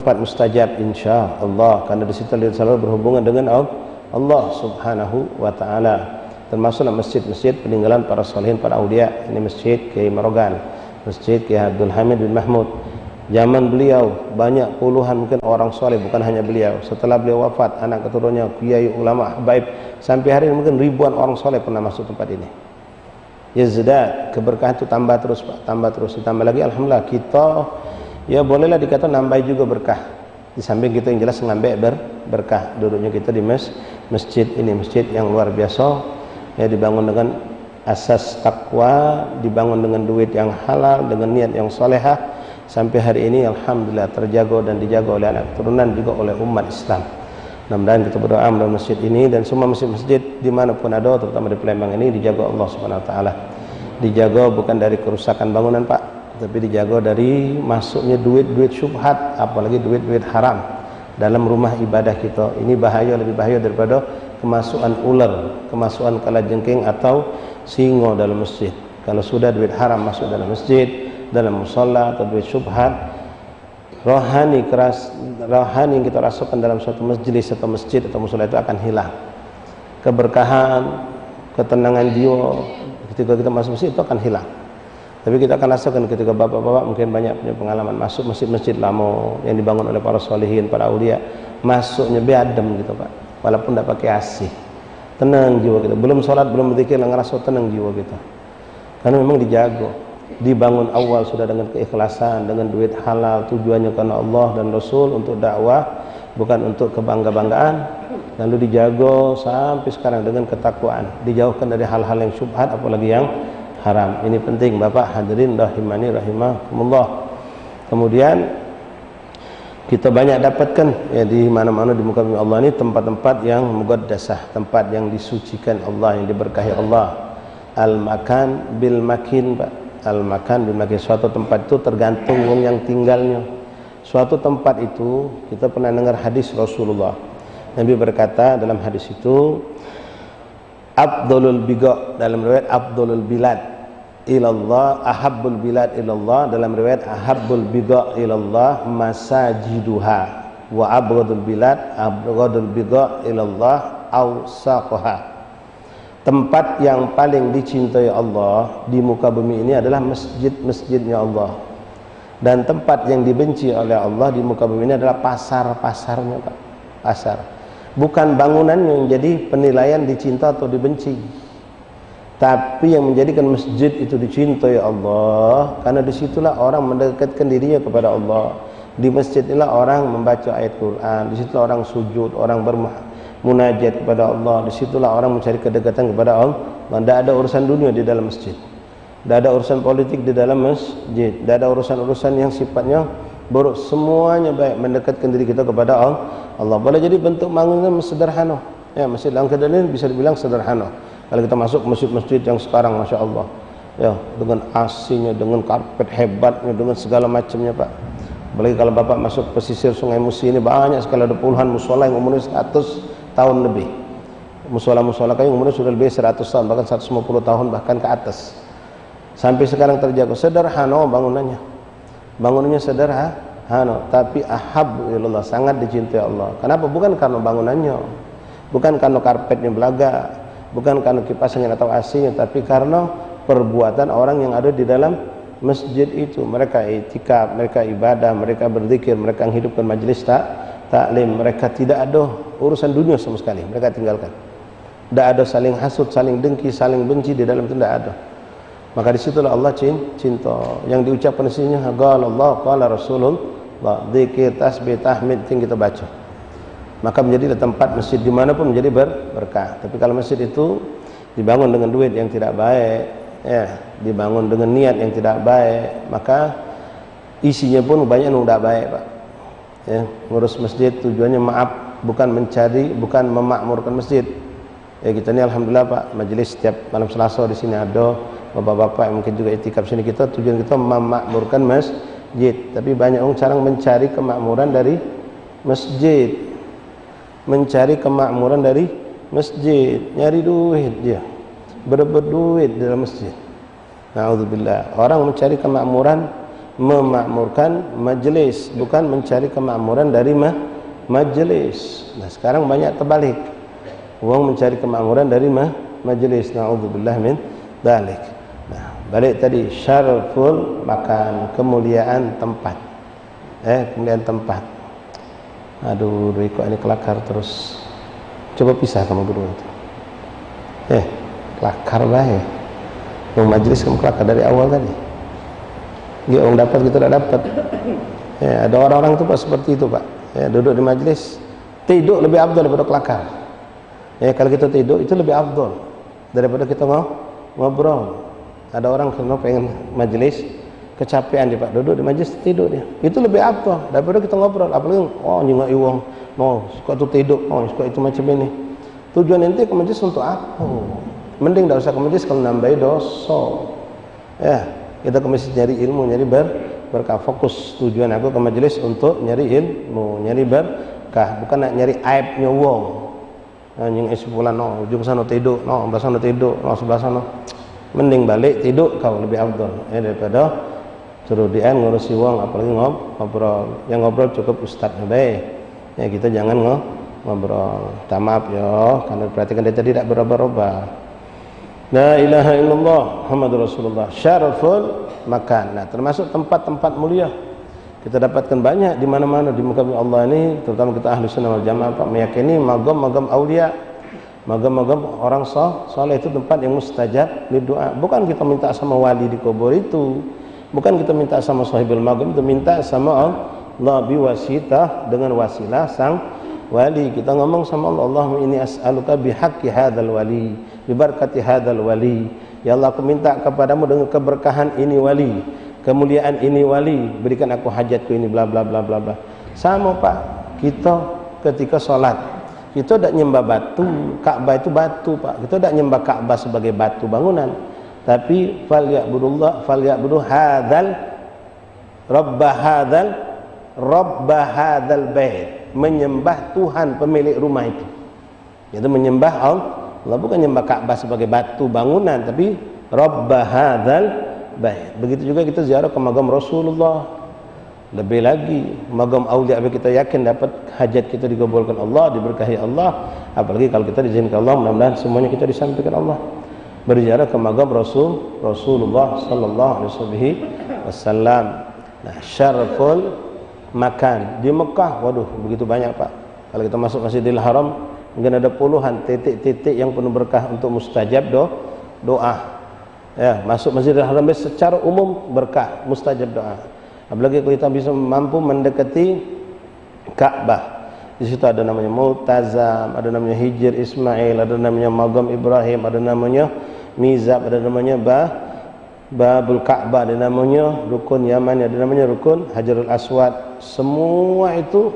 tempat mustajab insya Allah, karena di situ selalu berhubungan dengan Allah Subhanahu wa taala. Termasuklah masjid-masjid peninggalan para salihin, para aulia. Ini masjid Kiai Marogan, masjid Kiai Abdul Hamid bin Mahmud. Zaman beliau banyak puluhan mungkin orang soleh, bukan hanya beliau. Setelah beliau wafat, anak keturunannya, kiai, ulama, habaib, sampai hari ini mungkin ribuan orang soleh pernah masuk tempat ini. Yazdat, keberkahan itu tambah terus Pak, tambah terus, ditambah lagi. Alhamdulillah kita ya bolehlah dikata nambah juga berkah. Di samping kita yang jelas ngambil berkah, duduknya kita di masjid ini, masjid yang luar biasa ya, dibangun dengan asas takwa, dibangun dengan duit yang halal, dengan niat yang solehah. Sampai hari ini alhamdulillah terjaga dan dijaga oleh anak keturunan, juga oleh umat Islam. Mudah-mudahan kita berdoa dalam masjid ini dan semua masjid-masjid dimanapun ada, terutama di Palembang ini, dijaga Allah Subhanahu Wa Taala. Dijaga bukan dari kerusakan bangunan Pak, tapi dijaga dari masuknya duit-duit syubhat, apalagi duit-duit haram dalam rumah ibadah kita. Ini bahaya, lebih bahaya daripada kemasukan ular, kemasukan kalajengking atau singo dalam masjid. Kalau sudah duit haram masuk dalam masjid, dalam musalla, atau duit syubhat, rohani yang kita rasakan dalam suatu majelis atau masjid atau musalla itu akan hilang. Keberkahan, ketenangan jiwa ketika kita masuk masjid itu akan hilang. Tapi kita akan rasakan ketika bapak-bapak mungkin banyak punya pengalaman masuk masjid-masjid lama yang dibangun oleh para solihin, para aulia, masuknya beadem gitu Pak, walaupun tidak pakai AC, tenang jiwa kita. Belum sholat, belum berzikir, ngerasa tenang jiwa kita, karena memang dijaga, dibangun awal sudah dengan keikhlasan, dengan duit halal, tujuannya karena Allah dan Rasul, untuk dakwah, bukan untuk kebangga-banggaan. Lalu dijaga sampai sekarang dengan ketakwaan, dijauhkan dari hal-hal yang syubhat, apalagi yang haram. Ini penting Bapak hadirin rahimani rahimakumullah. Kemudian kita banyak dapatkan ya, di mana-mana di muka bumi Allah ini tempat-tempat yang muqaddasah, tempat yang disucikan Allah, yang diberkahi Allah. Al-makan bil makin Pak, al-makan bil makin, suatu tempat itu tergantung wong yang tinggalnya. Suatu tempat itu, kita pernah dengar hadis Rasulullah, Nabi berkata dalam hadis itu, Abdulul biga, dalam riwayat Abdulul bilad ilallah, ahabbul bilad ilallah, dalam riwayat ahabbul biga ilallah masajiduha, wa abghadul bilad abghadul biga ilallah awsaqaha. Tempat yang paling dicintai Allah di muka bumi ini adalah masjid-masjidnya Allah, dan tempat yang dibenci oleh Allah di muka bumi ini adalah pasar-pasarnya Pak. Pasar, bukan bangunan yang jadi penilaian dicinta atau dibenci, tapi yang menjadikan masjid itu dicintai Allah, karena disitulah orang mendekatkan dirinya kepada Allah. Di masjid inilah orang membaca ayat Quran, disitulah orang sujud, orang bermunajat kepada Allah, disitulah orang mencari kedekatan kepada Allah. Tidak ada urusan dunia di dalam masjid, tidak ada urusan politik di dalam masjid, tidak ada urusan-urusan yang sifatnya buruk, semuanya baik, mendekatkan diri kita kepada Allah. Boleh jadi bentuk bangunan sederhana ya, masjid Langkadan ini bisa dibilang sederhana. Kalau kita masuk masjid-masjid yang sekarang Masya Allah ya, dengan AC-nya, dengan karpet hebatnya, dengan segala macamnya Pak. Apalagi kalau Bapak masuk pesisir Sungai Musi ini, banyak sekali, ada puluhan musola yang umurnya 100 tahun lebih. Musola-musola kayu umurnya sudah lebih 100 tahun, bahkan 150 tahun, bahkan ke atas. Sampai sekarang terjaga, sederhana bangunannya sederhana, tapi ahab ilallah, sangat dicintai Allah. Kenapa? Bukan karena bangunannya, bukan karena karpetnya belaga, bukan karena kipasnya atau AC-nya, tapi karena perbuatan orang yang ada di dalam masjid itu. Mereka i'tikaf, mereka ibadah, mereka berzikir, mereka menghidupkan majelis taklim, mereka tidak ada urusan dunia sama sekali, mereka tinggalkan. Tidak ada saling hasut, saling dengki, saling benci di dalam itu, tidak ada. Maka disitulah Allah cinta. Yang diucapkan di sini qala Allah, qala Rasulullah, zikir, tasbih, tahmid yang kita baca, maka menjadi tempat masjid dimanapun menjadi berkah. Tapi kalau masjid itu dibangun dengan duit yang tidak baik ya, dibangun dengan niat yang tidak baik, maka isinya pun banyak yang tidak baik Pak ya. Ngurus masjid tujuannya maaf, bukan mencari, bukan memakmurkan masjid ya. Kita ini alhamdulillah Pak, majelis setiap malam Selasa di sini ada bapak-bapak yang mungkin juga itikaf sini. Kita tujuan kita memakmurkan masjid, tapi banyak orang sekarang mencari kemakmuran dari masjid, mencari kemakmuran dari masjid, nyari duit dia, berebut duit di dalam masjid. Na'udzubillah. Orang mencari kemakmuran memakmurkan majelis, bukan mencari kemakmuran dari majelis. Nah, sekarang banyak terbalik. Wong mencari kemakmuran dari majelis. Na'udzubillah min dzalik. Nah, balik tadi syaraful makan, kemuliaan tempat. Kemuliaan tempat. Aduh, kok ini kelakar terus. Coba pisah kamu berdua itu. Kelakar bahaya. Yang majelis kamu kelakar dari awal tadi. Ya, orang dapat kita tidak dapat. Ada orang-orang itu Pak seperti itu Pak. Duduk di majelis, tidur lebih afdal daripada kelakar. Kalau kita tidur itu lebih afdal daripada kita ngobrol. Ada orang kalau pengen majelis kecapean dia Pak, duduk di majelis tidur dia. Itu lebih afdal daripada kita ngobrol. Apalagi nyengok iwang, suka itu tidur, suka itu macam ini. Tujuan ente ke majelis untuk apa? Mending tidak usah ke majelis kalau nambahi dosa. Kita ke majelis nyari ilmu, nyari berkah. Fokus tujuan aku ke majelis untuk nyari ilmu, nyari berkah, bukan nak nyari aibnya wong. Nying sebulan ujung sana tidur, sebelah sana tidur, sebelah sana. Mending balik tidur kau lebih afdal daripada suruh dia ngurusi wong, apalagi ngobrol. Yang ngobrol cukup ustadznya baik. Kita jangan ngobrol. Maaf ya, karena perhatikan dia tadi tidak berubah-ubah. La ilaha illallah Muhammadur Rasulullah. Syaraful makan. Nah, termasuk tempat-tempat mulia. Kita dapatkan banyak di mana-mana di muka bumi Allah ini, terutama kita ahli sunnah wal jamaah Pak, meyakini magam-magam aulia, magam-magam orang saleh itu tempat yang mustajab doa. Bukan kita minta sama wali di kubur itu, bukan kita minta sama sahibul magam, itu minta sama Allah biwasitah, dengan wasilah sang wali. Kita ngomong sama Allah, Allahumma inni as'aluka bihaqqi hadzal wali, bi barakati hadzal wali. Ya Allah, aku minta kepadamu dengan keberkahan ini wali, kemuliaan ini wali, berikan aku hajatku ini bla bla bla bla bla. Sama Pak, kita ketika sholat kita tidak nyembah batu. Ka'bah itu batu Pak. Kita tidak nyembah Ka'bah sebagai batu bangunan, tapi falyabudu hadzal rabb hadzal bait, menyembah Tuhan pemilik rumah itu. Itu menyembah Allah, bukan menyembah Ka'bah sebagai batu bangunan, tapi rabb hadzal bait. Begitu juga kita ziarah ke makam Rasulullah. Lebih lagi makam aulia, kita yakin dapat hajat kita dikabulkan Allah, diberkahi Allah. Apalagi kalau kita diizinkan Allah, mudah-mudahan semuanya kita disampaikan Allah. Berziarah ke makam Rasulullah sallallahu alaihi wasallam. Nah, syaraful makan di Mekah, waduh begitu banyak Pak. Kalau kita masuk Masjidil Haram, mungkin ada puluhan titik-titik yang penuh berkah untuk mustajab doa. Masuk Masjidil Haram secara umum berkah, mustajab doa. Apalagi kalau kita bisa mampu mendekati Ka'bah. Di situ ada namanya Multazam, ada namanya Hijr Ismail, ada namanya Magam Ibrahim, ada namanya Mizab, ada namanya Babul Ka'bah, ada namanya Rukun Yaman, ada namanya Rukun Hajarul Aswad. Semua itu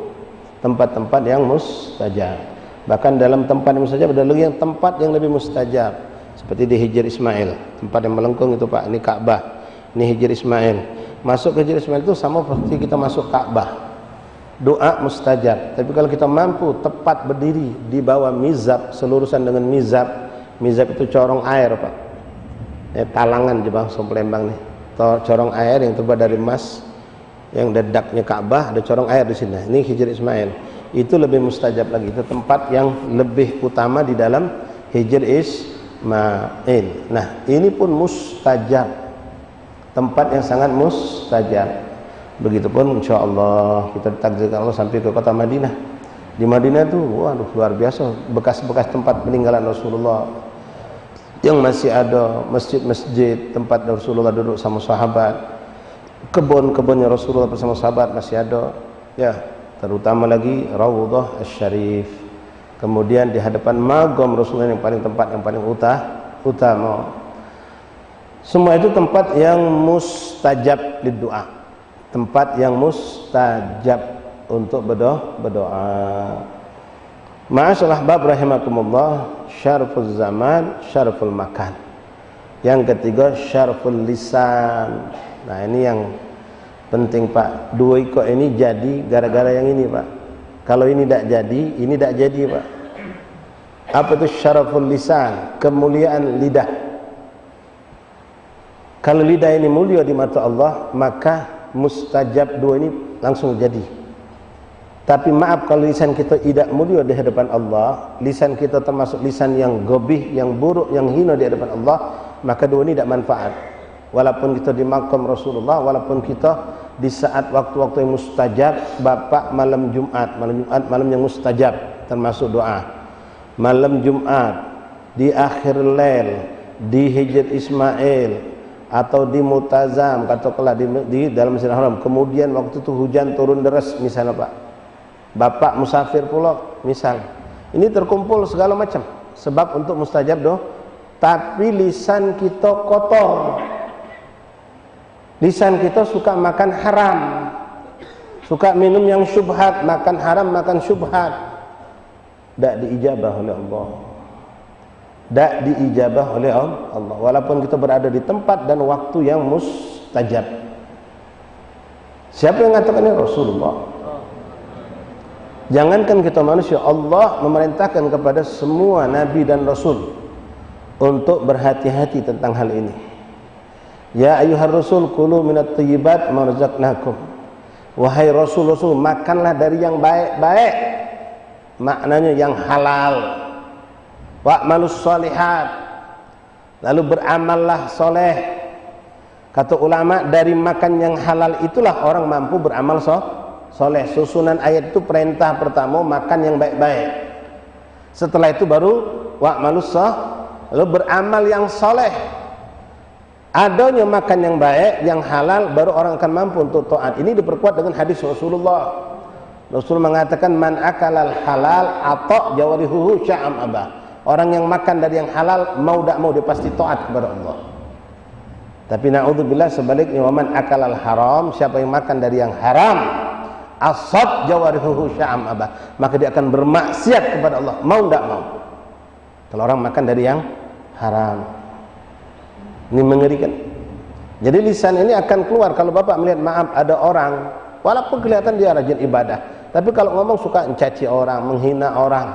tempat-tempat yang mustajab. Bahkan dalam tempat yang mustajab ada lagi yang tempat yang lebih mustajab, seperti di Hijr Ismail, tempat yang melengkung itu Pak. Ini Ka'bah, ini Hijr Ismail. Masuk ke Hijr Ismail itu sama seperti kita masuk Ka'bah, doa mustajab. Tapi kalau kita mampu tepat berdiri di bawah mizab, selurusan dengan mizab. Mizab itu corong air Pak, talangan di bangsa Palembang nih, corong air yang terbuat dari emas, yang dedaknya Ka'bah ada corong air di sini. Ini Hijr Ismail, itu lebih mustajab lagi. Itu tempat yang lebih utama di dalam Hijr Ismail. Nah, ini pun mustajab, tempat yang sangat mustajab. Begitupun insyaallah kita ditakdirkan Allah sampai ke kota Madinah. Di Madinah itu waduh luar biasa, bekas-bekas tempat peninggalan Rasulullah yang masih ada, masjid-masjid tempat Rasulullah duduk sama sahabat, kebun-kebunnya Rasulullah bersama sahabat masih ada. Terutama lagi Raudhah Asy-Syarif. Kemudian di hadapan magam Rasulullah yang paling utama. Semua itu tempat yang mustajab doa, tempat yang mustajab untuk berdoa. Ma'asyiral ahbab rahimakumullah, syaraful zaman, syaraful makan. Yang ketiga syaraful lisan. Nah, ini yang penting Pak. Dua ikut ini jadi gara-gara yang ini Pak. Kalau ini tidak jadi, ini tidak jadi Pak. Apa itu syaraful lisan? Kemuliaan lidah. Kalau lidah ini mulia di mata Allah, maka mustajab doa ini langsung jadi. Tapi maaf kalau lisan kita tidak mulia di hadapan Allah, lisan kita termasuk lisan yang gobih, yang buruk, yang hina di hadapan Allah, maka doa ini tidak manfaat. Walaupun kita di makam Rasulullah, walaupun kita di saat waktu-waktu yang mustajab, Bapak malam Jumat malam yang mustajab, termasuk doa malam Jumat, di akhir lail, di Hijr Ismail, atau di Mutazam, katakanlah di dalam Masjidil Haram, kemudian waktu itu hujan turun deras misalnya Pak, Bapak musafir pula misal, ini terkumpul segala macam sebab untuk mustajab doa, tapi lisan kita kotor, lisan kita suka makan haram, suka minum yang syubhat, makan haram, makan syubhat, tidak diijabah oleh Allah, tidak diijabah oleh Allah, walaupun kita berada di tempat dan waktu yang mustajab. Siapa yang mengatakan ini? Rasulullah. Jangankan kita manusia, Allah memerintahkan kepada semua nabi dan rasul untuk berhati-hati tentang hal ini. Ya ayyuhar rasul kulu minat thayyibat ma razaqnakum. Wahai rasul-rasul, makanlah dari yang baik-baik, maknanya yang halal. Wa'malus shalihat, lalu beramallah soleh. Kata ulama, dari makan yang halal itulah orang mampu beramal soleh. Susunan ayat itu perintah pertama makan yang baik-baik, setelah itu baru wa'malus shalihat, lalu beramal yang soleh. Adanya makan yang baik, yang halal, baru orang akan mampu untuk taat. Ini diperkuat dengan hadis Rasulullah. Rasul mengatakan man akalal halal atok jawarihuhu sya'am abah. Orang yang makan dari yang halal, mau tak mau dia pasti taat kepada Allah. Tapi na'udzubillah sebaliknya, waman akalal haram, siapa yang makan dari yang haram, asad jawarihuhu sya'am abah, maka dia akan bermaksiat kepada Allah, mau tak mau. Kalau orang makan dari yang haram, ini mengerikan. Jadi lisan ini akan keluar. Kalau Bapak melihat, maaf, ada orang walaupun kelihatan dia rajin ibadah, tapi kalau ngomong suka mencaci orang, menghina orang,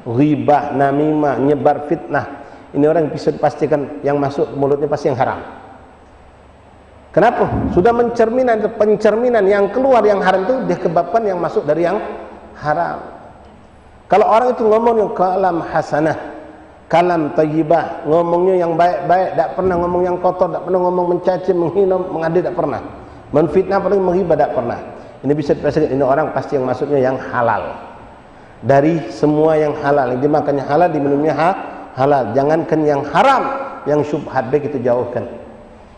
ghibah, namimah, nyebar fitnah. Ini orang bisa dipastikan yang masuk mulutnya pasti yang haram. Kenapa? Sudah pencerminan yang keluar yang haram itu disebabkan yang masuk dari yang haram. Kalau orang itu ngomong yang kalam hasanah, kalam tayyibah, ngomongnya yang baik-baik, tak pernah ngomong yang kotor, tak pernah ngomong mencaci, menghina, mengadil, tak pernah, menfitnah, paling menghibah, tak pernah. Ini bisa dipastikan ini orang pasti yang masuknya yang halal. Dari semua yang halal, yang dimakannya halal, diminumnya halal. Jangankan yang haram, yang syubhat baik itu jauhkan.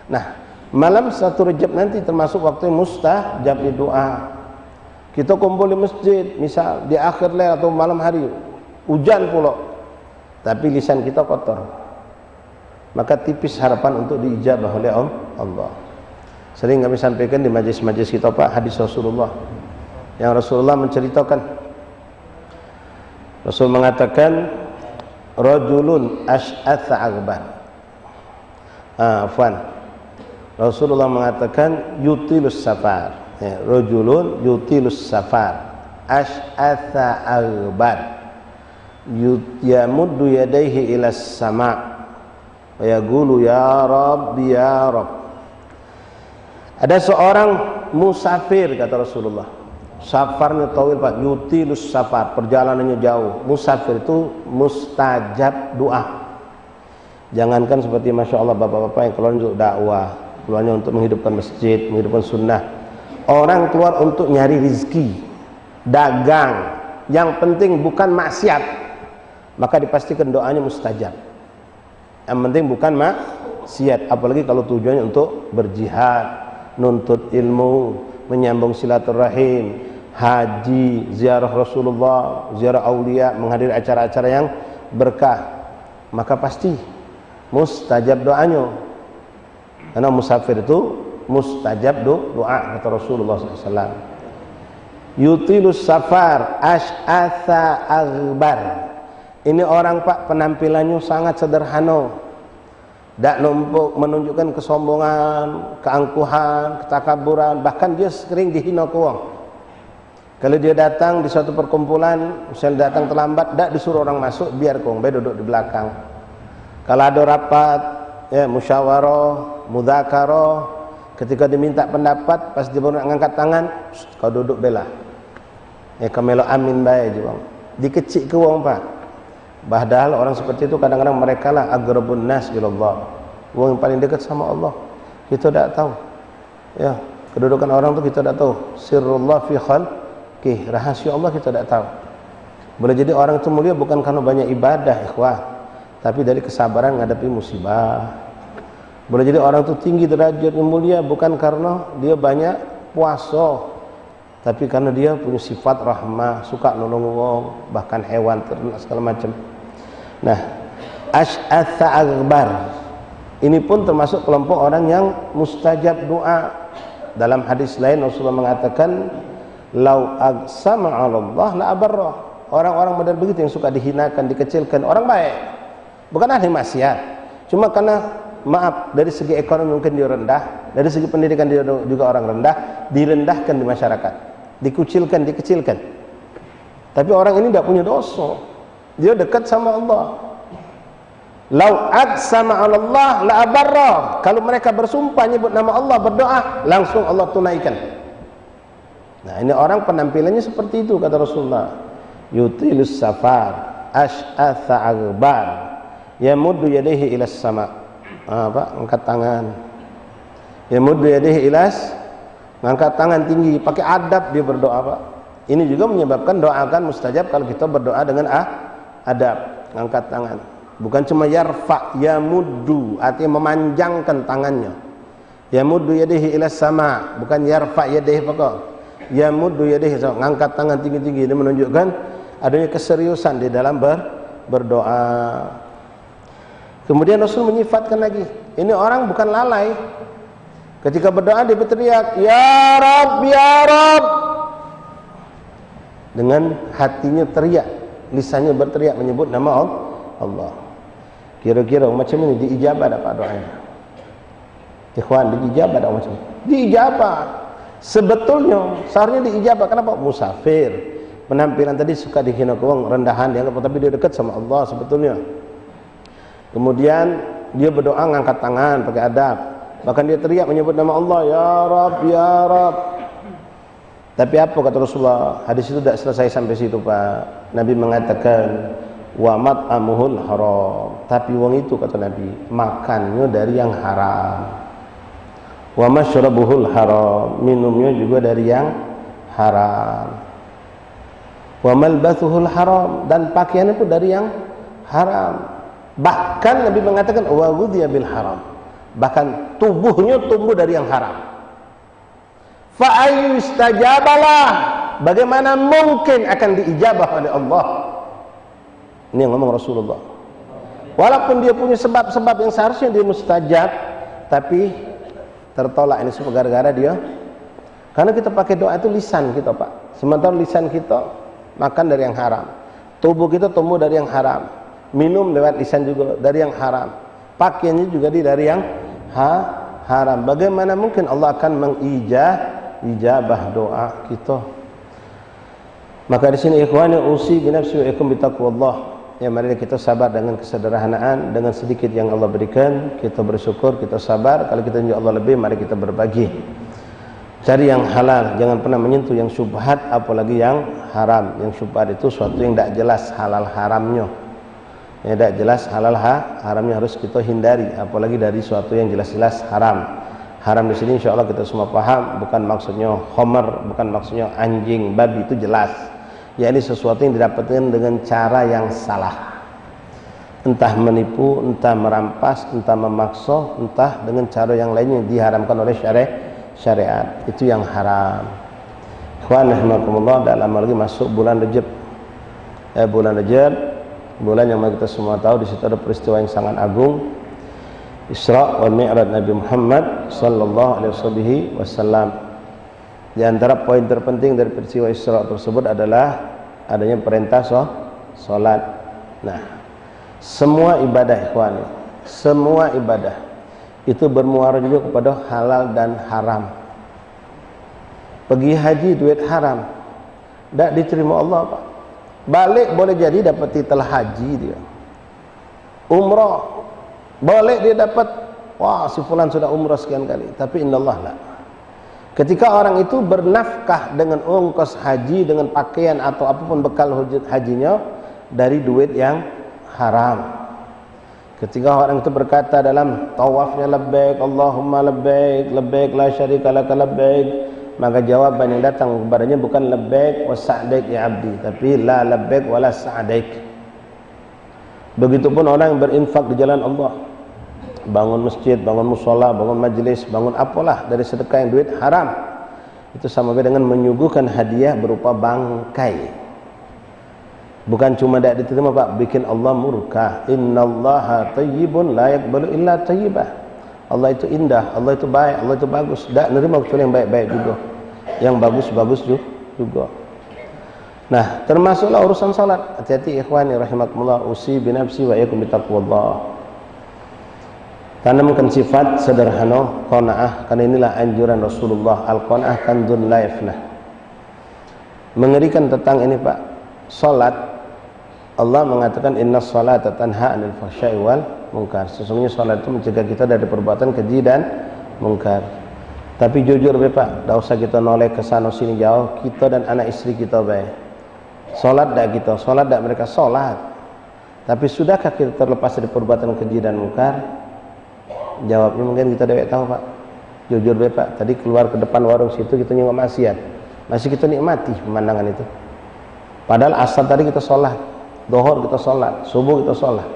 Nah, malam 1 Rajab nanti termasuk waktu mustajab doa. Kita kumpul di masjid, misal di akhir lail atau malam hari, hujan pula, tapi lisan kita kotor, maka tipis harapan untuk diijabah oleh Allah. Sering kami sampaikan di majlis-majlis kita Pak, hadis Rasulullah, yang Rasulullah menceritakan, Rasul mengatakan rajulun asy'atha aghbar. Rasulullah mengatakan yutilus safar, ya, rajulun yutilus safar asy'atha aghbar yamuddu yadayhi ila sama' wa yaqulu ya Rabbi ya Rabb. Ada seorang musafir, kata Rasulullah, safarnya tawil Pak, yutilus safar, perjalanannya jauh. Musafir itu mustajab doa. Jangankan seperti Masya Allah bapak-bapak yang keluar untuk dakwah, keluarnya untuk menghidupkan masjid, menghidupkan sunnah. Orang keluar untuk nyari rizki, dagang, yang penting bukan maksiat, maka dipastikan doanya mustajab. Yang penting bukan maksiat, apalagi kalau tujuannya untuk berjihad, nuntut ilmu, menyambung silaturahim, haji, ziarah Rasulullah, ziarah aulia, menghadiri acara-acara yang berkah, maka pasti mustajab doanya. Karena musafir itu mustajab doa, kata Rasulullah SAW. Yutilus safar asy'atha aghbar. Ini orang Pak penampilannya sangat sederhana, tidak numpuk, menunjukkan kesombongan, keangkuhan, ketakaburan, bahkan dia sering dihina ke orang. Kalau dia datang di suatu perkumpulan, misalnya datang terlambat, tidak disuruh orang masuk, biar kong duduk di belakang. Kalau ada rapat, ya, musyawarah, mudzakarah, Ketika diminta pendapat, pas dia baru nak ngangkat tangan, kau duduk bela. Kau melo amin bae je bang. Dikecik ke wong pak. Padahal orang seperti itu kadang-kadang mereka lah agrabun nas ilallah. Wong yang paling dekat sama Allah. Kita tak tahu. Ya, kedudukan orang tu kita tak tahu. Sirrullah fi khalqih, rahasia Allah kita tak tahu. Boleh jadi orang itu mulia bukan karena banyak ibadah, ikhwah, tapi dari kesabaran menghadapi musibah. Boleh jadi orang itu tinggi derajatnya mulia bukan karena dia banyak puasa, tapi karena dia punya sifat rahmah, suka nolong wong, bahkan hewan, ternak segala macam. Nah, asy'atsa aghbar ini pun termasuk kelompok orang yang mustajab doa. Dalam hadis lain Rasulullah mengatakan, lau aqsama 'ala Allah la abarra. Orang-orang model begitu yang suka dihinakan, dikecilkan, orang baik, bukan ahli maksiat, cuma karena maaf, dari segi ekonomi mungkin dia rendah, dari segi pendidikan dia juga orang rendah, direndahkan di masyarakat, dikucilkan, dikecilkan. Tapi orang ini tidak punya dosa, dia dekat sama Allah. Lau aqsama 'ala Allah la abarra. Kalau mereka bersumpah nyebut nama Allah, berdoa, langsung Allah tunaikan. Nah, ini orang penampilannya seperti itu kata Rasulullah. Yutilus safar asy'atsa aghbar yamuddu yadayhi ila sama. Pak, angkat tangan. Yamuddu yadayhi ilas, ngangkat tangan tinggi, pakai adab dia berdoa, Pak. Ini juga menyebabkan doa akan mustajab kalau kita berdoa dengan adab, ngangkat tangan. Bukan cuma yarfa, yamuddu, artinya memanjangkan tangannya. Yamuddu yadayhi ilas sama, bukan yarfa yadayhi pokok. Yamuddu yadayhi, ngangkat tangan tinggi-tinggi. Ini menunjukkan adanya keseriusan di dalam berdoa. Kemudian Rasul menyifatkan lagi, ini orang bukan lalai. Ketika berdoa dia berteriak, ya Rabb, ya Rabb. Dengan hatinya teriak, lisannya berteriak menyebut nama Allah. Kira-kira macam ini diijabah dapat doanya. Ikhwan, diijabah tak macam ini? Diijabah. Sebetulnya seharusnya diijabah. Kenapa? Musafir. Penampilan tadi suka dihina orang, rendahan dianggap, tapi dia dekat sama Allah sebetulnya. Kemudian dia berdoa ngangkat tangan pakai adab. Bahkan dia teriak menyebut nama Allah, ya Rabb, ya Rabb. Tapi apa kata Rasulullah? Hadis itu tidak selesai sampai situ, Pak. Nabi mengatakan wa mat'amuhul haram. Tapi wong itu kata Nabi makannya dari yang haram. Wa masyrabuhul haram, minumnya juga dari yang haram. Wa malbathuhul haram, dan pakaiannya itu dari yang haram. Bahkan Nabi mengatakan wa ghudhiya bil haram, bahkan tubuhnya tumbuh dari yang haram. Fa ayustajabalah, bagaimana mungkin akan diijabah oleh Allah? Ini yang ngomong Rasulullah. Walaupun dia punya sebab-sebab yang seharusnya dia mustajab, tapi tertolak. Ini semua gara-gara dia, karena kita pakai doa itu lisan kita, Pak. Sementara lisan kita makan dari yang haram, tubuh kita tumbuh dari yang haram, minum lewat lisan juga dari yang haram, pakaiannya juga dari yang haram. Bagaimana mungkin Allah akan mengijabah doa kita? Maka di sini ikhwani usi bi nafsi wa ikum bi taqwallah. Ya, mari kita sabar dengan kesederhanaan, dengan sedikit yang Allah berikan, kita bersyukur, kita sabar. Kalau kita tunjuk Allah lebih, mari kita berbagi. Cari yang halal, jangan pernah menyentuh yang syubhat, apalagi yang haram. Yang syubhat itu suatu yang tidak jelas halal haramnya. Yang tidak jelas halal haramnya harus kita hindari, apalagi dari suatu yang jelas-jelas haram. Haram di sini insya Allah kita semua paham, bukan maksudnya khamar, bukan maksudnya anjing, babi, itu jelas. Ya, ini sesuatu yang didapatkan dengan cara yang salah. Entah menipu, entah merampas, entah memaksa, entah dengan cara yang lain yang diharamkan oleh syariat. Itu yang haram. Ikhwan rahimakumullah, dalam lagi masuk bulan Rajab. Bulan Rajab, bulan yang kita semua tahu di situ ada peristiwa yang sangat agung, Isra wal Mi'raj Nabi Muhammad sallallahu alaihi wasallam. Di antara poin terpenting dari peristiwa Isra tersebut adalah adanya perintah salat. Nah, semua ibadah ikhwan, semua ibadah itu bermuara juga kepada halal dan haram. Pergi haji duit haram, tidak diterima Allah, Pak. Balik boleh jadi dapat titel haji dia. Umrah boleh dia dapat wah si fulan sudah umrah sekian kali. Tapi innallah la. Ketika orang itu bernafkah dengan ongkos haji, dengan pakaian atau apapun bekal hajinya dari duit yang haram. Ketika orang itu berkata dalam tawafnya labbaik Allahumma labbaik labbaik la syarika laka labbaik, maka jawaban yang datang kepadanya bukan labbaik wa sa'daik ya abdi, tapi la labbaik wa la sa'daik. Begitupun orang yang berinfak di jalan Allah, bangun masjid, bangun musola, bangun majlis, bangun apalah dari sedekah yang duit haram, itu sama dengan menyuguhkan hadiah berupa bangkai. Bukan cuma tidak diterima Pak, bikin Allah murka. Innallaha thayyibun la yaqbalu illa thayyibah. Allah itu indah, Allah itu baik, Allah itu bagus. Tidak menerima kecuali yang baik-baik juga, yang bagus-bagus juga. Nah, termasuklah urusan salat. Hati-hati ikhwani rahimakumullah, usi binafsi wa iyyakum bitaqwallah. Tanamkan sifat sederhana, qanaah, karena inilah anjuran Rasulullah. Al-qanaah kanzun la yafnah. Mengerikan tentang ini Pak, salat, Allah mengatakan innas salata tanha 'anil fahsya'i wal munkar. Sesungguhnya salat itu mencegah kita dari perbuatan keji dan munkar. Tapi jujur Pak, tidak usah kita noleh ke sana sini jauh, kita dan anak istri kita baik. Salat dak kita, salat dak mereka salat. Tapi sudahkah kita terlepas dari perbuatan keji dan munkar? Jawabnya mungkin kita tidak tahu Pak. Jujur Pak, tadi keluar ke depan warung situ kita nengok maksiat, masih kita nikmati pemandangan itu. Padahal asal tadi kita sholat, dohor kita sholat, subuh kita sholat.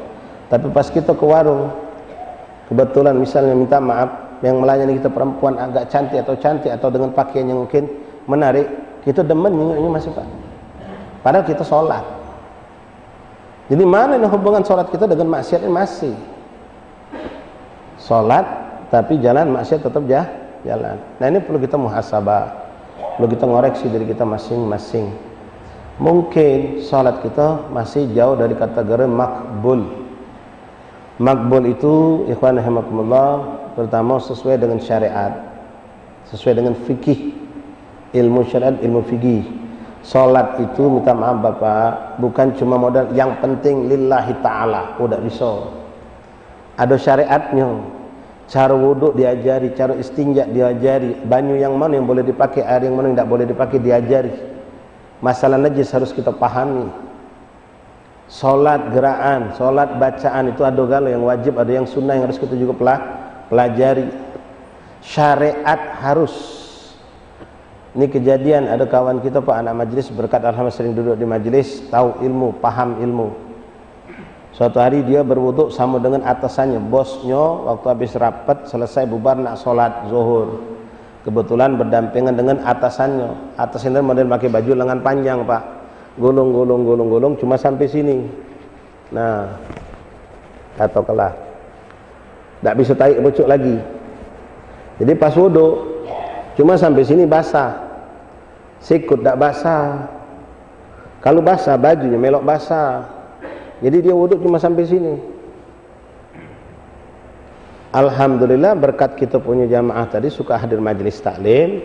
Tapi pas kita ke warung, kebetulan misalnya minta maaf, yang melayani kita perempuan agak cantik atau dengan pakaian yang mungkin menarik, kita demen nengoknya masih Pak. Padahal kita sholat. Jadi mana ini hubungan sholat kita dengan maksiat ini? Masih sholat tapi jalan maksiat tetap jalan. Nah ini perlu kita muhasabah, perlu kita ngoreksi diri kita masing-masing. Mungkin sholat kita masih jauh dari kategori makbul. Makbul itu ikhwan rahimakumullah, pertama sesuai dengan syariat, sesuai dengan fikih, ilmu syariat, ilmu fikih. Sholat itu minta maaf Bapak, bukan cuma modal yang penting lillahi ta'ala, udah bisa. Ada syariatnya. Cara wuduk diajari, cara istinja diajari, banyu yang mana yang boleh dipakai, air yang mana yang tidak boleh dipakai diajari. Masalah najis harus kita pahami. Salat geraan, salat bacaan itu ada galau yang wajib, ada yang sunnah yang harus kita juga pelajari. Syariat harus. Ini kejadian ada kawan kita Pak, anak majlis, berkat alhamdulillah sering duduk di majlis, tahu ilmu, paham ilmu. Suatu hari dia berwuduk sama dengan atasannya, bosnya, waktu habis rapat selesai bubar nak sholat zuhur. Kebetulan berdampingan dengan atasannya. Atasannya model pakai baju lengan panjang Pak, gulung cuma sampai sini. Nah, atau kelah, tidak bisa tarik bucuk lagi. Jadi pas wuduk cuma sampai sini basah, sikut tidak basah. Kalau basah bajunya melok basah. Jadi dia wuduk cuma sampai sini. Alhamdulillah berkat kita punya jamaah tadi suka hadir majelis taklim,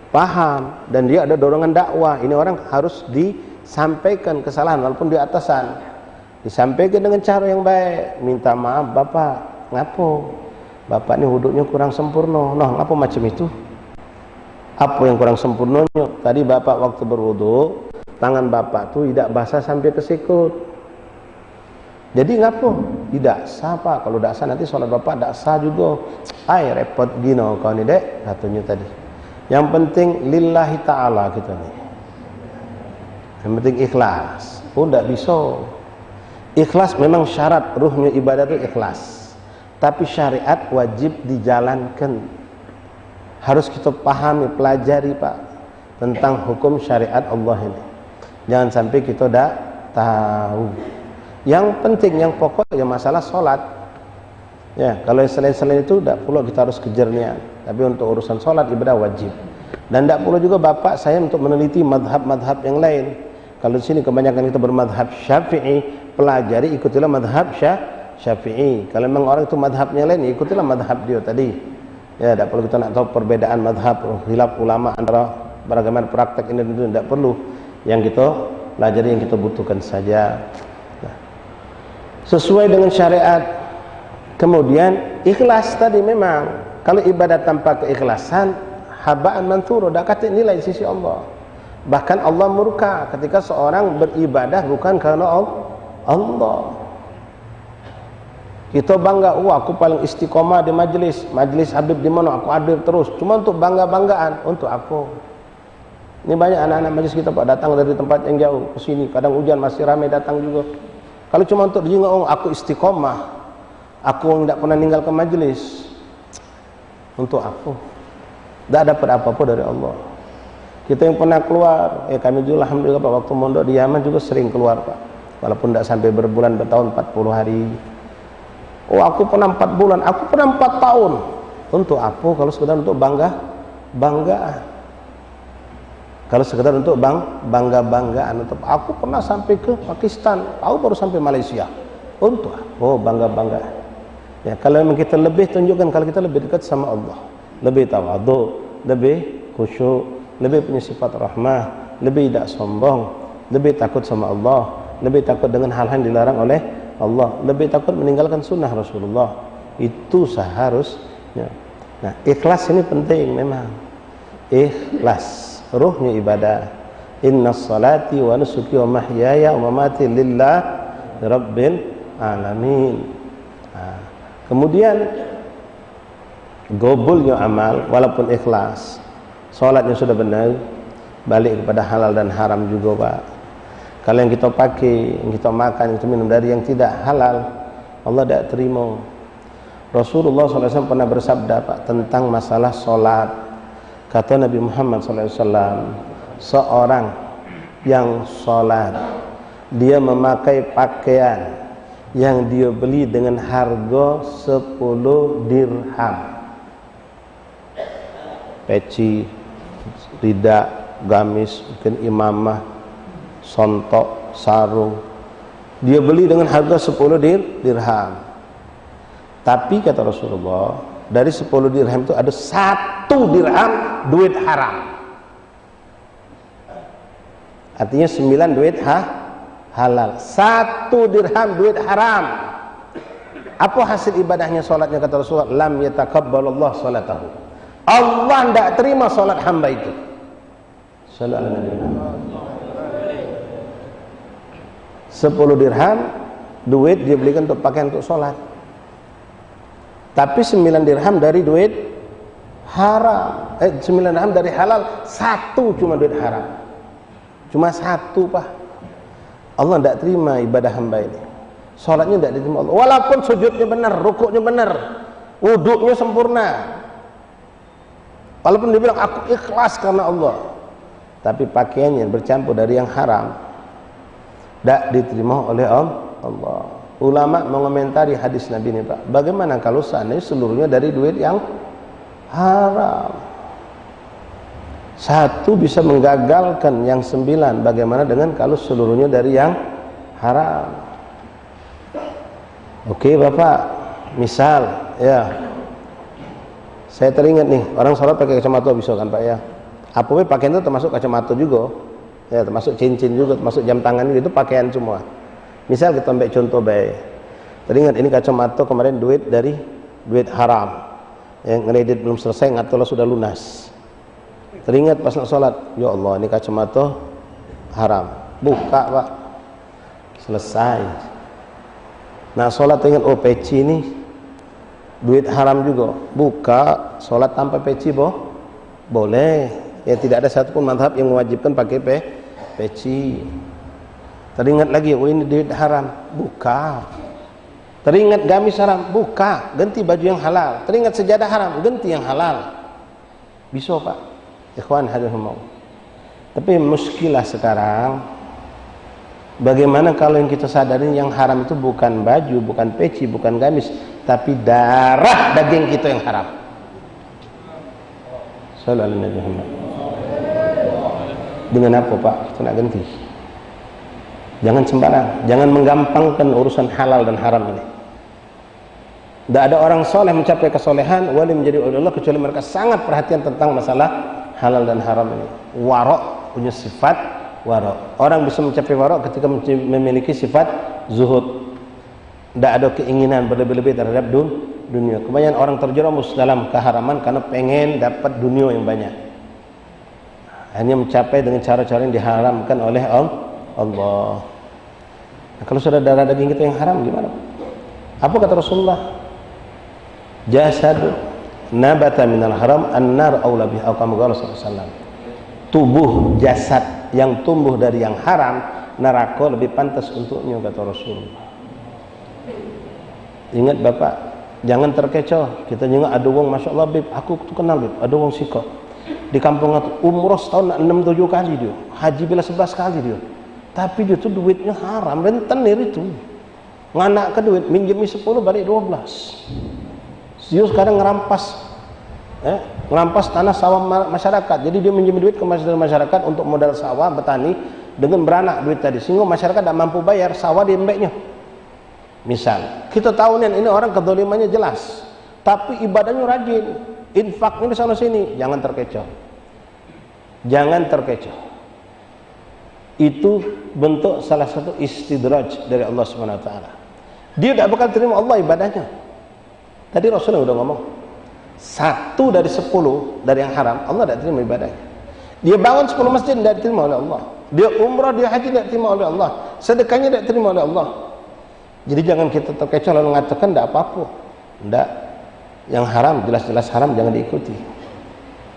paham, dan dia ada dorongan dakwah. Ini orang harus disampaikan kesalahan walaupun di atasan. Disampaikan dengan cara yang baik. Minta maaf Bapak, ngapo? Bapak ini wuduknya kurang sempurna. Noh, ngapo macam itu? Apa yang kurang sempurnanya? Tadi Bapak waktu berwuduk, tangan Bapak tuh tidak basah sampai ke sikut. Jadi ngapo? Tidak sah Pak. Kalau tidak sah nanti sholat Bapak tidak sah juga. Ay repot gino kau ni dek, katanya tadi. Yang penting lillahi ta'ala kita nih. Yang penting ikhlas. Oh tidak bisa. Ikhlas memang syarat, ruhnya ibadah itu ikhlas. Tapi syariat wajib dijalankan. Harus kita pahami, pelajari Pak, tentang hukum syariat Allah ini. Jangan sampai kita tidak tahu. Yang penting, yang pokok ya masalah sholat. Ya, kalau selain-selain itu tidak perlu kita harus kejar niat. Tapi untuk urusan sholat ibadah wajib. Dan tidak perlu juga Bapak saya untuk meneliti madhab-madhab yang lain. Kalau di sini kebanyakan kita bermadhab Syafi'i, pelajari ikutilah madhab Syafi'i. Kalau memang orang itu madhabnya lain, ikutilah madhab dia tadi. Ya, tidak perlu kita nak tahu perbedaan madhab, khilaf ulama antara beragama praktek ini itu tidak perlu. Yang kita pelajari, yang kita butuhkan saja. Sesuai dengan syariat. Kemudian ikhlas tadi, memang kalau ibadah tanpa keikhlasan haba'an manthura, tidak kata nilai di sisi Allah. Bahkan Allah murka ketika seorang beribadah bukan karena Allah. Kita bangga, aku paling istiqomah di majlis Habib di mana aku hadir terus, cuma untuk bangga-banggaan, untuk aku. Ini banyak anak-anak majlis kita Pak datang dari tempat yang jauh ke sini, kadang hujan masih ramai datang juga. Kalau cuma untuk dijenguk, aku istiqomah, aku tidak pernah tinggal ke majlis, untuk aku, tidak dapat apa-apa dari Allah. Kita yang pernah keluar, kami juga alhamdulillah Pak, waktu mondok di Yaman juga sering keluar Pak, walaupun tidak sampai berbulan, bertahun, 40 hari. Aku pernah 4 bulan, aku pernah 4 tahun. Untuk apa? Kalau sekedar untuk banggaan. Kalau sekedar untuk bangga-banggaan. Aku pernah sampai ke Pakistan, aku baru sampai Malaysia. Untuk apa? Bangga-banggaan. Ya, kalau memang kita lebih tunjukkan kalau kita lebih dekat sama Allah, lebih tawadhu, lebih khusyuk, lebih punya sifat rahmah, lebih tidak sombong, lebih takut sama Allah, lebih takut dengan hal-hal yang dilarang oleh Allah, lebih takut meninggalkan sunnah Rasulullah. Itu seharusnya. Nah, ikhlas ini penting memang. Ikhlas, ruhnya ibadah. Innas salati wa nusuki wa mahyaya wa mamati lillah rabbil alamin. Nah, kemudian gobulnya amal walaupun ikhlas. Salatnya sudah benar, balik kepada halal dan haram juga Pak. Kalau yang kita pakai, yang kita makan, yang kita minum dari yang tidak halal, Allah tidak terima. Rasulullah SAW pernah bersabda Pak tentang masalah solat. Kata Nabi Muhammad SAW, seorang yang solat, dia memakai pakaian yang dia beli dengan harga 10 dirham. Peci, ridak, gamis, mungkin imamah, sontok, sarung, dia beli dengan harga 10 dirham. Tapi kata Rasulullah, dari 10 dirham itu ada 1 dirham duit haram. Artinya 9 duit halal, 1 dirham duit haram. Apa hasil ibadahnya solatnya kata Rasulullah? Lam yatakabbalallahu salatahu. Allah tidak terima solat hamba itu. Sallallahu alaihi wasallam. 10 dirham duit dia belikan untuk pakaian untuk sholat, tapi 9 dirham dari duit haram, 9 dirham dari halal, 1 cuma duit haram, cuma 1 Pak. Allah tidak terima ibadah hamba ini, sholatnya tidak diterima Allah, walaupun sujudnya benar, rukuknya benar, wuduknya sempurna, walaupun dia bilang aku ikhlas karena Allah, tapi pakaiannya bercampur dari yang haram, tidak diterima oleh Allah. Ulama mengomentari hadis Nabi ini Pak, bagaimana kalau seandainya seluruhnya dari duit yang haram? 1 bisa menggagalkan yang 9, bagaimana dengan kalau seluruhnya dari yang haram? Oke Bapak, misal ya, saya teringat nih, orang sholat pakai kacamata bisa kan Pak ya? Apa pakaian itu termasuk kacamata juga? Ya, termasuk cincin juga, termasuk jam tangan itu pakaian semua. Misal kita ambil contoh baik, teringat ini kacamata kemarin duit dari duit haram, yang kredit belum selesai, ngatolah sudah lunas. Teringat pas nak sholat, ya Allah ini kacamata haram, buka Pak, selesai. Nah sholat teringat, oh peci ini duit haram juga, buka, sholat tanpa peci boleh. Ya tidak ada satupun mazhab yang mewajibkan pakai peci. Teringat lagi, oh ini duit haram, buka. Teringat gamis haram, buka, ganti baju yang halal. Teringat sejadah haram, ganti yang halal. Bisa Pak, ikhwan hadirahumullah. Tapi muskilah sekarang, bagaimana kalau yang kita sadarin yang haram itu bukan baju, bukan peci, bukan gamis, tapi darah daging kita yang haram. Sallallahu alaihi wasallam. Dengan apa Pak? Kita nak ganti. Jangan sembarang, jangan menggampangkan urusan halal dan haram ini. Tidak ada orang soleh mencapai kesolehan wali menjadi oleh Allah kecuali mereka sangat perhatian tentang masalah halal dan haram ini. Warok, punya sifat warok. Orang bisa mencapai warok ketika memiliki sifat zuhud. Tidak ada keinginan berlebih-lebih terhadap dunia. Kebanyakan orang terjerumus dalam keharaman karena pengen dapat dunia yang banyak. Hanya mencapai dengan cara-cara yang diharamkan oleh Allah. Nah, kalau sudah darah daging kita yang haram gimana? Apa kata Rasulullah? Jasad nabata minal haram an-nar aula bihi atau kama qala sallallahu alaihi wasallam. Tubuh jasad yang tumbuh dari yang haram, neraka lebih pantas untuknya, kata Rasulullah. Ingat Bapak, jangan terkecoh. Kita ingat ada wong Masya Allah Bib, aku tuh kenal Bib, ada wong sikok di kampung itu umroh setahun 6-7 kali dia, haji bila 11 kali dia, tapi dia tuh duitnya haram, rentenir itu nganak ke duit, minjemi 10 balik 12. Dia sekarang ngerampas tanah sawah masyarakat. Jadi dia minjem duit ke masyarakat untuk modal sawah bertani dengan beranak duit tadi, sehingga masyarakat tidak mampu bayar sawah diembeknya. Misal kita tahu nih ini orang kezalimannya jelas, tapi ibadahnya rajin, infaknya di sana sini. Jangan terkecoh, jangan terkecoh. Itu bentuk salah satu istidraj dari Allah Subhanahu Wa Taala. Dia tidak bakal terima Allah ibadahnya. Tadi Rasulullah udah ngomong, 1 dari 10 dari yang haram Allah tidak terima ibadahnya. Dia bangun 10 masjid tidak diterima oleh Allah. Dia umrah, dia haji tidak diterima oleh Allah. Sedekahnya tidak diterima oleh Allah. Jadi jangan kita terkecoh lalu mengatakan tidak apa-apa. Tidak. Yang haram jelas-jelas haram, jangan diikuti.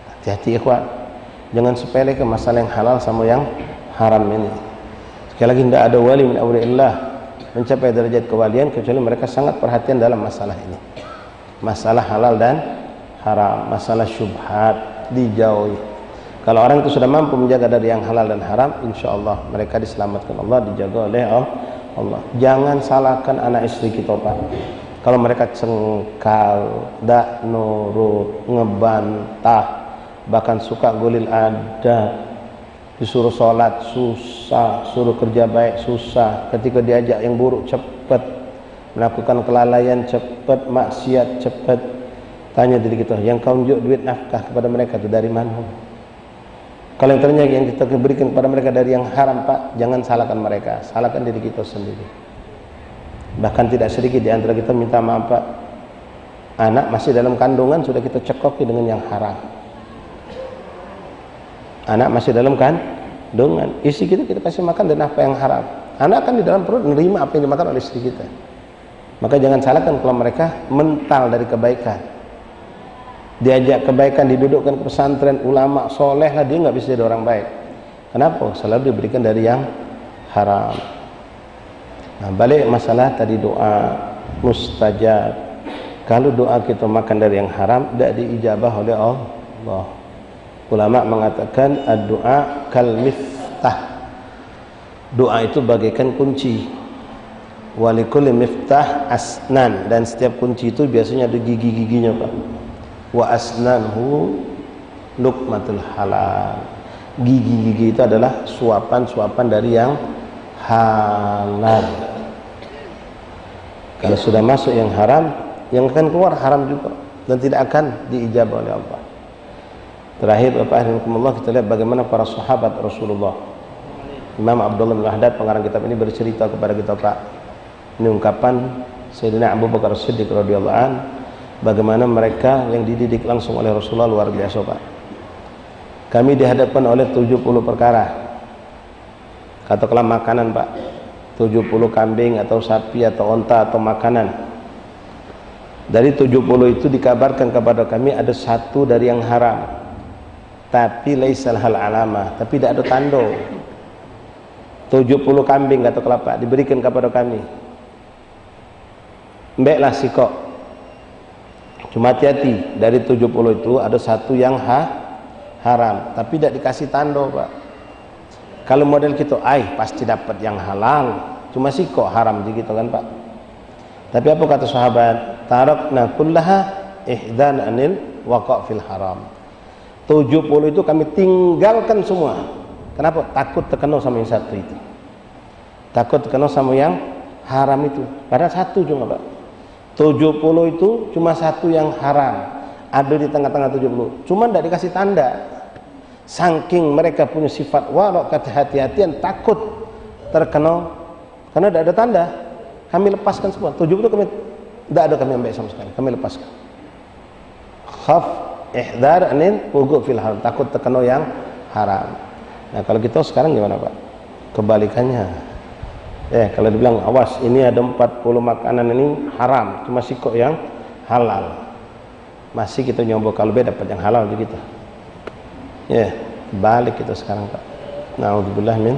Hati-hati ikhwan. Jangan sepele ke masalah yang halal sama yang haram ini. Sekali lagi, tidak ada wali min awliyaillah mencapai derajat kewalian kecuali mereka sangat perhatian dalam masalah ini. Masalah halal dan haram, masalah syubhat dijauhi. Kalau orang itu sudah mampu menjaga dari yang halal dan haram, insya Allah mereka diselamatkan Allah, dijaga oleh Allah. Jangan salahkan anak istri kita Pak. Kalau mereka cengkal, dak nurut, ngebantah, bahkan suka golil adab, disuruh sholat susah, suruh kerja baik susah, ketika diajak yang buruk cepat, melakukan kelalaian cepat, maksiat cepat. Tanya diri kita, yang kau unjuk duit nafkah kepada mereka itu dari mana? Kalau yang ternyata yang kita berikan kepada mereka dari yang haram Pak, jangan salahkan mereka, salahkan diri kita sendiri. Bahkan tidak sedikit di antara kita minta maaf Pak, anak masih dalam kandungan sudah kita cekoki dengan yang haram. Anak masih dalam kandungan, istri kita kasih makan dan apa yang haram. Anak kan di dalam perut menerima apa yang dimakan oleh istri kita. Maka jangan salahkan kalau mereka mental dari kebaikan. Diajak kebaikan, didudukkan ke pesantren, ulama soleh lah, dia nggak bisa jadi orang baik. Kenapa? Selalu diberikan dari yang haram. Nah, balik masalah tadi doa mustajab. Kalau doa kita makan dari yang haram, tidak diijabah oleh Allah. Ulama mengatakan ad-doa kal miftah. Doa itu bagaikan kunci. Walikul miftah asnan, dan setiap kunci itu biasanya ada gigi-giginya Pak. Wa asnanhu luqmatul halal. Gigi-gigi itu adalah suapan-suapan dari yang halal. Kalau sudah masuk yang haram, yang akan keluar haram juga dan tidak akan diijabah oleh Allah. Terakhir Bapak rahimakumullah, kita lihat bagaimana para sahabat Rasulullah. Imam Abdullah bin Haddad pengarang kitab ini bercerita kepada kita Pak. Ini ungkapan Sayyidina Abu Bakar Siddiq radhiyallahu an, bagaimana mereka yang dididik langsung oleh Rasulullah luar biasa Pak. Kami dihadapkan oleh 70 perkara. Katakanlah makanan Pak, 70 kambing atau sapi atau onta atau makanan. Dari 70 itu dikabarkan kepada kami ada satu dari yang haram, tapi laisal hal alamah, tapi tidak ada tanda. 70 kambing katakanlah Pak diberikan kepada kami, mbeklah sikok. Cuma hati-hati, dari 70 itu ada satu yang haram, tapi tidak dikasih tanda Pak. Kalau model kita, pasti dapat yang halal, cuma sikok haram gitu kan Pak. Tapi apa kata sahabat? Tarakna kullaha ihdan anil waqa' fil haram. 70 itu kami tinggalkan semua. Kenapa? Takut terkena sama yang satu itu. Takut terkena sama yang haram itu. Padahal satu cuma Pak. 70 itu cuma satu yang haram, ada di tengah-tengah 70, cuma tidak dikasih tanda. Saking mereka punya sifat warok, kehati-hatian, takut terkena karena tidak ada tanda. kami lepaskan semua. 7 itu kami tidak ada kami ambil sama sekali, kami lepaskan. Khaf ihdar anil wugu' fil haram, takut terkena yang haram. Nah, kalau kita sekarang gimana, Pak? Kebalikannya. Kalau dibilang awas, ini ada 40 makanan ini haram, cuma sikok yang halal. Masih kita nyoba kalau dapat yang halal di kita. Balik kita sekarang, Pak. Na'udzubillah min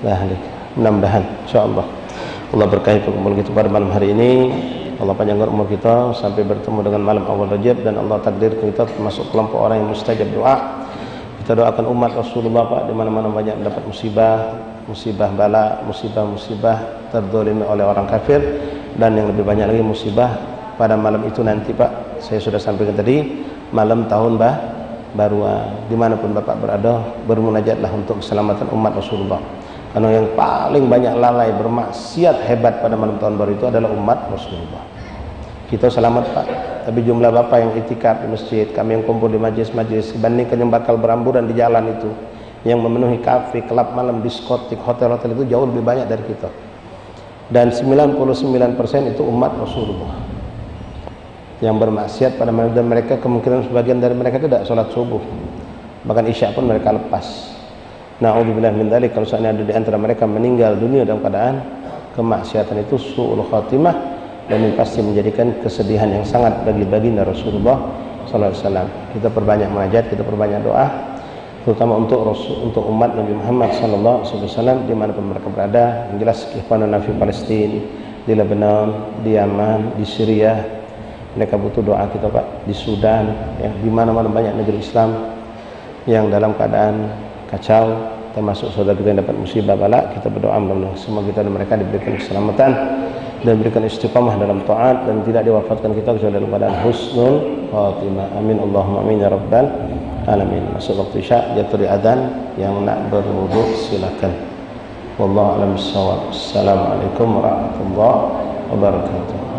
dzalik. Mudah-mudahan insyaallah Allah berkahi perkumpulan kita pada malam hari ini. Allah panjangkan umur kita sampai bertemu dengan malam awal Rajab, dan Allah takdir kita termasuk kelompok orang yang mustajab doa. Kita doakan umat Rasulullah, Pak, di mana-mana banyak mendapat musibah bala, musibah terdolimi oleh orang kafir, dan yang lebih banyak lagi musibah pada malam itu nanti, Pak. Saya sudah sampaikan tadi, malam tahun baruan, dimanapun Bapak berada, bermunajatlah untuk keselamatan umat Rasulullah. Karena yang paling banyak lalai bermaksiat hebat pada malam tahun baru itu adalah umat Rasulullah. Kita selamat, Pak, tapi jumlah Bapak yang itikaf di masjid, kami yang kumpul di majlis-majlis, dibandingkan yang bakal beramburan di jalan itu, yang memenuhi kafe, klub malam, diskotik, hotel-hotel itu jauh lebih banyak dari kita. Dan 99% itu umat Rasulullah yang bermaksiat pada malam, dan mereka kemungkinan sebagian dari mereka tidak sholat subuh, bahkan isya pun mereka lepas. Na'udzubillah min dzalik. Kalau seandainya ada di antara mereka meninggal dunia dalam keadaan kemaksiatan, itu su'ul khatimah, dan ini pasti menjadikan kesedihan yang sangat bagi baginda Rasulullah sallallahu alaihi wasallam. Kita perbanyak munajat, kita perbanyak doa, terutama untuk umat Nabi Muhammad sallallahu alaihi wasallam dimanapun mereka berada. Yang jelas ikhwanuna fi Palestina, di Lebanon, di Yaman, di Syria, mereka butuh doa kita, Pak. Di Sudan, di mana-mana banyak negeri Islam yang dalam keadaan kacau, termasuk saudara kita yang dapat musibah bala. Kita berdoa mudah-mudahan semua kita dan mereka diberikan keselamatan dan diberikan istiqamah dalam taat, dan tidak diwafatkan kita kecuali dalam keadaan husnul khatimah. Amin Allahumma amin ya rabbal alamin. Masuk waktu isya, jatuh di adzan. Yang nak berwudu silakan. Wallahu a'lam bissawab. Assalamualaikum warahmatullahi wabarakatuh.